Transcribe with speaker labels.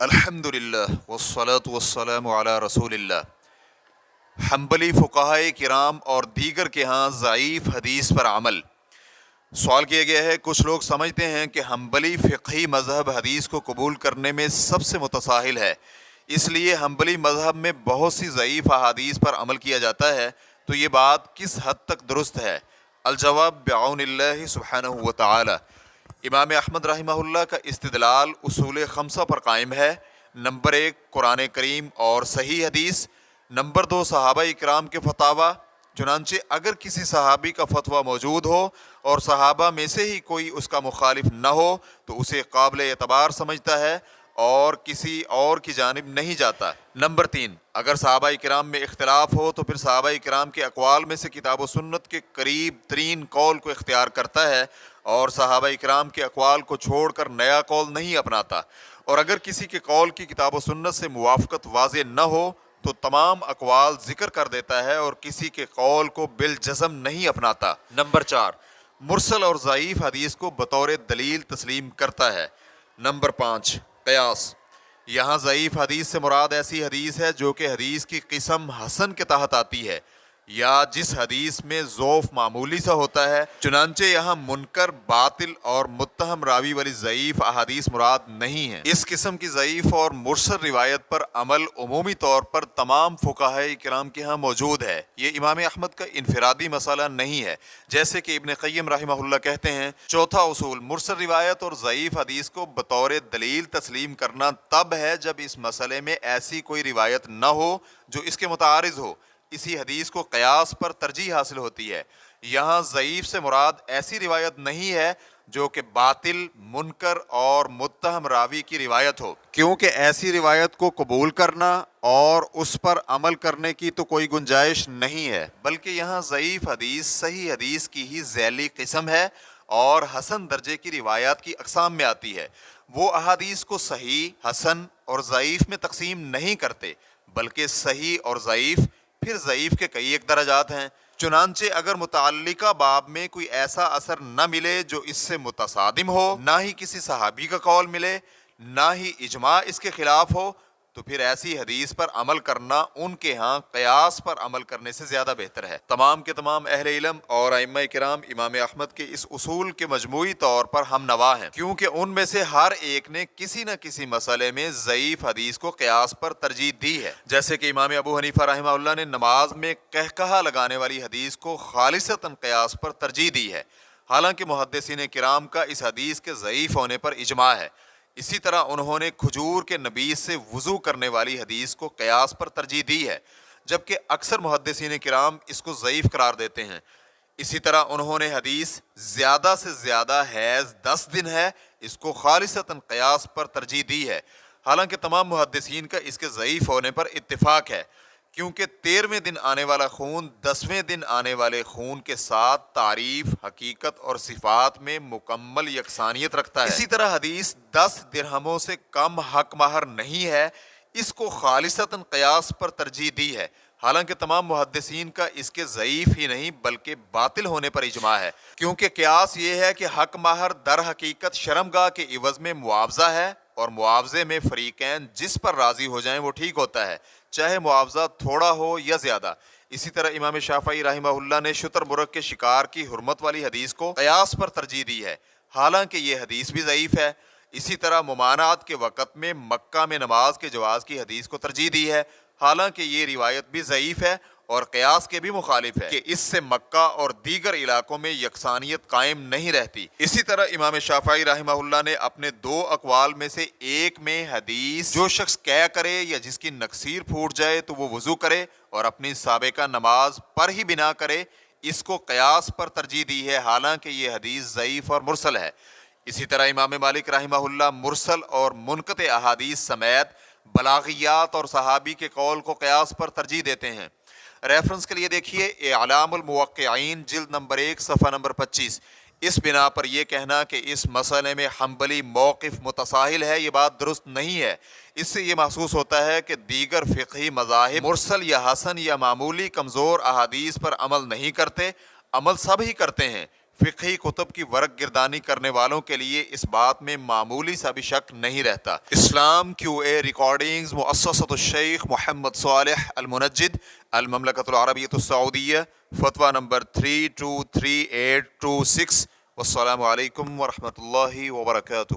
Speaker 1: الحمدللہ والصلاة والسلام علی رسول اللہ۔ حنبلی فقہائے کرام اور دیگر کے ہاں ضعیف حدیث پر عمل۔ سوال کیا گیا ہے، کچھ لوگ سمجھتے ہیں کہ حنبلی فقہی مذہب حدیث کو قبول کرنے میں سب سے متساہل ہے، اس لیے حنبلی مذہب میں بہت سی ضعیف احادیث پر عمل کیا جاتا ہے، تو یہ بات کس حد تک درست ہے؟ الجواب بعون اللہ سبحانہ وتعالی۔ امام احمد رحمہ اللہ کا استدلال اصول خمسہ پر قائم ہے۔ نمبر 1 قرآن کریم اور صحیح حدیث۔ نمبر 2 صحابہ اکرام کے فتاویٰ، چنانچہ اگر کسی صحابی کا فتویٰ موجود ہو اور صحابہ میں سے ہی کوئی اس کا مخالف نہ ہو تو اسے قابل اعتبار سمجھتا ہے اور کسی اور کی جانب نہیں جاتا۔ نمبر 3 اگر صحابہ اکرام میں اختلاف ہو تو پھر صحابہ اکرام کے اقوال میں سے کتاب و سنت کے قریب ترین قول کو اختیار کرتا ہے اور صحابہ اکرام کے اقوال کو چھوڑ کر نیا قول نہیں اپناتا، اور اگر کسی کے قول کی کتاب و سنت سے موافقت واضح نہ ہو تو تمام اقوال ذکر کر دیتا ہے اور کسی کے قول کو بالجزم نہیں اپناتا۔ نمبر 4 مرسل اور ضعیف حدیث کو بطور دلیل تسلیم کرتا ہے۔ نمبر 5 قیاس۔ یہاں ضعیف حدیث سے مراد ایسی حدیث ہے جو کہ حدیث کی قسم حسن کے تحت آتی ہے یا جس حدیث میں ضعف معمولی سا ہوتا ہے، چنانچہ یہاں منکر، باطل اور متہم راوی والی ضعیف احادیث مراد نہیں ہیں۔ اس قسم کی ضعیف اور مرسل روایت پر عمل عمومی طور پر تمام فقہائے کرام کے ہاں موجود ہے، یہ امام احمد کا انفرادی مسئلہ نہیں ہے، جیسے کہ ابن قیم رحمہ اللہ کہتے ہیں۔ چوتھا اصول، مرسل روایت اور ضعیف حدیث کو بطور دلیل تسلیم کرنا تب ہے جب اس مسئلے میں ایسی کوئی روایت نہ ہو جو اس کے متعارض ہو، اسی حدیث کو قیاس پر ترجیح حاصل ہوتی ہے۔ یہاں ضعیف سے مراد ایسی روایت نہیں ہے جو کہ باطل، منکر اور متہم راوی کی روایت ہو، کیونکہ ایسی روایت کو قبول کرنا اور اس پر عمل کرنے کی تو کوئی گنجائش نہیں ہے، بلکہ یہاں ضعیف حدیث صحیح حدیث کی ہی ذیلی قسم ہے اور حسن درجے کی روایات کی اقسام میں آتی ہے۔ وہ احادیث کو صحیح، حسن اور ضعیف میں تقسیم نہیں کرتے، بلکہ صحیح اور ضعیف پھر ضعیف کے کئی ایک درجات ہیں۔ چنانچہ اگر متعلقہ باب میں کوئی ایسا اثر نہ ملے جو اس سے متصادم ہو، نہ ہی کسی صحابی کا قول ملے، نہ ہی اجماع اس کے خلاف ہو، تو پھر ایسی حدیث پر عمل کرنا ان کے ہاں قیاس پر عمل کرنے سے زیادہ بہتر ہے۔ تمام کے تمام اہل علم اور ائمہ کرام امام احمد کے اس اصول کے مجموعی طور پر ہم نوا ہیں، کیونکہ ان میں سے ہر ایک نے کسی نہ کسی مسئلے میں ضعیف حدیث کو قیاس پر ترجیح دی ہے۔ جیسے کہ امام ابو حنیفہ رحمہ اللہ نے نماز میں قہقہہ لگانے والی حدیث کو خالصتاً قیاس پر ترجیح دی ہے، حالانکہ محدثین کرام کا اس حدیث کے ضعیف ہونے پر اجماع ہے۔ اسی طرح انہوں نے کھجور کے نبیذ سے وضو کرنے والی حدیث کو قیاس پر ترجیح دی ہے، جبکہ اکثر محدثین کرام اس کو ضعیف قرار دیتے ہیں۔ اسی طرح انہوں نے حدیث زیادہ سے زیادہ حیض 10 دن ہے، اس کو خالصتاً قیاس پر ترجیح دی ہے، حالانکہ تمام محدثین کا اس کے ضعیف ہونے پر اتفاق ہے، کیونکہ 13ویں دن آنے والا خون 10ویں دن آنے والے خون کے ساتھ تعریف، حقیقت اور صفات میں مکمل یکسانیت رکھتا ہے۔ اسی طرح حدیث 10 درہموں سے کم حق مہر نہیں ہے، اس کو خالصتاً قیاس پر ترجیح دی ہے، حالانکہ تمام محدثین کا اس کے ضعیف ہی نہیں بلکہ باطل ہونے پر اجماع ہے، کیونکہ قیاس یہ ہے کہ حق مہر در حقیقت شرمگاہ کے عوض میں معاوضہ ہے، اور معاوضے میں فریقین جس پر راضی ہو جائیں وہ ٹھیک ہوتا ہے، چاہے معاوضہ تھوڑا ہو یا زیادہ۔ اسی طرح امام شافعی رحمہ اللہ نے شتر مرغ کے شکار کی حرمت والی حدیث کو قیاس پر ترجیح دی ہے، حالانکہ یہ حدیث بھی ضعیف ہے۔ اسی طرح ممانعت کے وقت میں مکہ میں نماز کے جواز کی حدیث کو ترجیح دی ہے، حالانکہ یہ روایت بھی ضعیف ہے اور قیاس کے بھی مخالف ہے کہ اس سے مکہ اور دیگر علاقوں میں یکسانیت قائم نہیں رہتی۔ اسی طرح امام شافعی رحمہ اللہ نے اپنے 2 اقوال میں سے ایک میں حدیث جو شخص قے کرے یا جس کی نکسیر پھوٹ جائے تو وہ وضو کرے اور اپنی سابقہ نماز پر ہی بنا کرے، اس کو قیاس پر ترجیح دی ہے، حالانکہ یہ حدیث ضعیف اور مرسل ہے۔ اسی طرح امام مالک رحمہ اللہ مرسل اور منقطع احادیث سمیت بلاغیات اور صحابی کے قول کو قیاس پر ترجیح دیتے ہیں۔ ریفرنس کے لیے دیکھیے اعلام الموقعین جلد نمبر 1 صفحہ نمبر 25۔ اس بنا پر یہ کہنا کہ اس مسئلے میں حنبلی موقف متساہل ہے، یہ بات درست نہیں ہے۔ اس سے یہ محسوس ہوتا ہے کہ دیگر فقہی مذاہب مرسل یا حسن یا معمولی کمزور احادیث پر عمل نہیں کرتے، عمل سب ہی کرتے ہیں، فقہی کتب کی ورق گردانی کرنے والوں کے لیے اس بات میں معمولی سا بھی شک نہیں رہتا۔ اسلام کیو اے ریکارڈنگز، مؤسسۃ الشیخ محمد صالح المنجد، المملکۃ العربیۃ السعودیہ، فتویٰ نمبر 323826۔ والسلام علیکم ورحمۃ اللہ وبرکاتہ۔